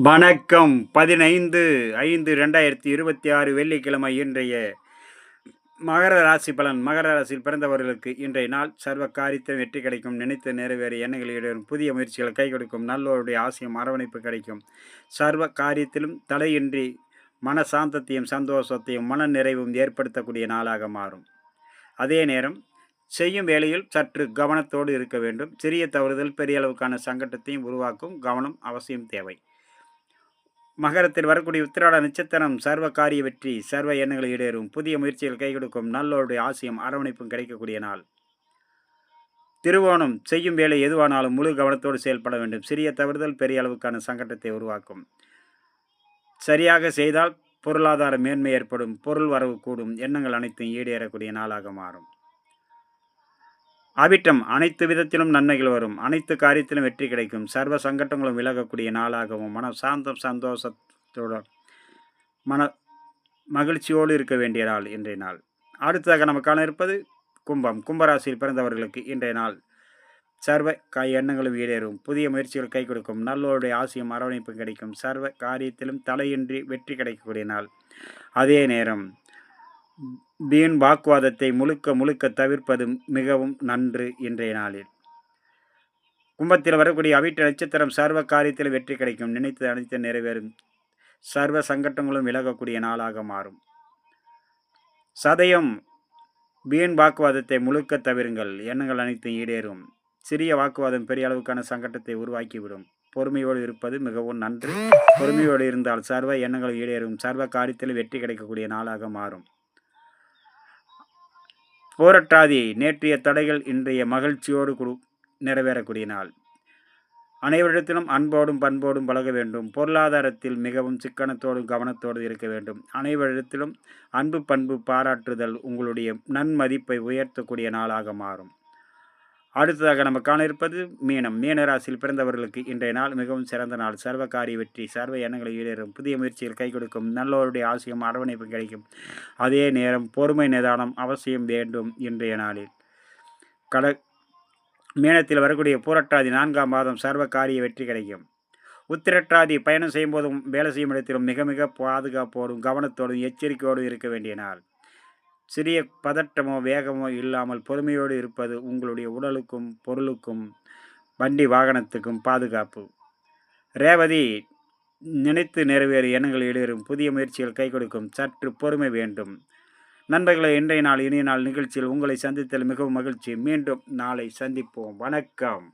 வணக்கம். 15/5/2026 வெள்ளிக்கிழமை இன்றைய மகர ராசி பலன். மகர ராசியில் பிறந்தவர்களுக்கு இன்றைய நாள் சர்வ காரியத்திலும் வெற்றி கிடைக்கும். நினைத்து நிறைவேறிய எண்ணங்கள் ஈடேறும். புதிய முயற்சிகள் கை கொடுக்கும். நல்லோருடைய ஆசையும் அரவணைப்பு கிடைக்கும். சர்வ காரியத்திலும் தடையின்றி மன சாந்தத்தையும் சந்தோஷத்தையும் மன நிறைவும் ஏற்படுத்தக்கூடிய நாளாக மாறும். அதே நேரம் செய்யும் வேளையில் சற்று கவனத்தோடு இருக்க வேண்டும். சிறிய தவறுதல் பெரிய அளவுக்கான சங்கடத்தையும் உருவாக்கும். கவனம் அவசியம் தேவை. மகரத்தில் வரக்கூடிய உத்திராட நட்சத்திரம் சர்வ காரிய வெற்றி, சர்வ எண்ணங்கள் ஈடேறும். புதிய முயற்சிகள் கை கொடுக்கும். நல்லோருடைய ஆசையும் அரவணைப்பும் கிடைக்கக்கூடிய நாள். திருவோணம் செய்யும் வேலை எதுவானாலும் முழு கவனத்தோடு செயல்பட வேண்டும். சிறிய தவறுதல் பெரிய அளவுக்கான சங்கடத்தை உருவாக்கும். சரியாக செய்தால் பொருளாதார மேன்மை ஏற்படும். பொருள் வரவு கூடும். எண்ணங்கள் அனைத்தும் ஈடேறக்கூடிய நாளாக மாறும். அவிட்டம் அனைத்து விதத்திலும் நன்மைகள் வரும். அனைத்து காரியத்திலும் வெற்றி கிடைக்கும். சர்வ சங்கடங்களும் விலகக்கூடிய நாளாகவும் மன சாந்தம் சந்தோஷத்தோடு மகிழ்ச்சியோடு இருக்க வேண்டிய நாள் இன்றைய நாள். அடுத்ததாக நம்ம காண இருப்பது கும்பம். கும்பராசியில் பிறந்தவர்களுக்கு இன்றைய நாள் சர்வ எண்ணங்களும் ஈடேறும். புதிய முயற்சிகள் கை கொடுக்கும். நல்லோருடைய ஆசையும் அரவணைப்பும் கிடைக்கும். சர்வ காரியத்திலும் தலையின்றி வெற்றி கிடைக்கக்கூடிய நாள். அதே நேரம் வீண் வாக்குவாதத்தை முழுக்க தவிர்ப்பது மிகவும் நன்று இன்றைய நாளில். கும்பத்தில் வரக்கூடிய அவிட்ட நட்சத்திரம் சர்வ காரியத்தில் வெற்றி கிடைக்கும். நினைத்து அனைத்து நிறைவேறும். சர்வ சங்கடங்களும் விலகக்கூடிய நாளாக மாறும். சதயம் வீண் வாக்குவாதத்தை முழுக்க தவிருங்கள். எண்ணங்கள் அனைத்தும் ஈடேறும். சிறிய வாக்குவாதம் பெரிய அளவுக்கான சங்கடத்தை உருவாக்கிவிடும். பொறுமையோடு இருப்பது மிகவும் நன்று. பொறுமையோடு இருந்தால் சர்வ எண்ணங்கள் ஈடேறும். சர்வ காரியத்தில் வெற்றி கிடைக்கக்கூடிய நாளாக மாறும். போராட்டாதி நேற்றைய தடைகள் இன்றைய மகிழ்ச்சியோடு நிறைவேறக்கூடிய நாள். அனைவரிடத்திலும் அன்போடும் பண்போடும் பழக வேண்டும். பொருளாதாரத்தில் மிகவும் சிக்கனத்தோடும் கவனத்தோடு இருக்க வேண்டும். அனைவரிடத்திலும் அன்பு பண்பு பாராட்டுதல் உங்களுடைய நன்மதிப்பை உயர்த்தக்கூடிய நாளாக மாறும். அடுத்ததாக நம்ம காண இருப்பது மீனம். மீனராசியில் பிறந்தவர்களுக்கு இன்றைய நாள் மிகவும் சிறந்த நாள். சர்வ காரிய வெற்றி, சர்வ எண்ணங்களை ஈடேறும். புதிய முயற்சிகள் கை கொடுக்கும். நல்லோருடைய ஆசையும் அரவணைப்பு கிடைக்கும். அதே நேரம் பொறுமை நிதானம் அவசியம் வேண்டும் இன்றைய நாளில். மீனத்தில் வரக்கூடிய பூரட்டாதி 4ஆம் மாதம் சர்வ காரிய வெற்றி கிடைக்கும். உத்திரட்டாதி பயணம் செய்யும் போதும் வேலை செய்யும் இடத்திலும் மிக பாதுகாப்போடும் கவனத்தோடும் எச்சரிக்கையோடும் இருக்க வேண்டிய நாள். சிறிய பதட்டமோ வேகமோ இல்லாமல் பொறுமையோடு இருப்பது உங்களுடைய உடலுக்கும் பொருளுக்கும் வண்டி வாகனத்துக்கும் பாதுகாப்பு. ரேவதி நினைத்து நிறைவேறு எண்ணங்கள் ஈடேறும். புதிய முயற்சிகள் கை கொடுக்கும். சற்று பொறுமை வேண்டும். நண்பர்களை இன்றைய நாள் இனிய நாள் நிகழ்ச்சியில் உங்களை சந்தித்தல் மிகவும் மகிழ்ச்சி. மீண்டும் நாளை சந்திப்போம். வணக்கம்.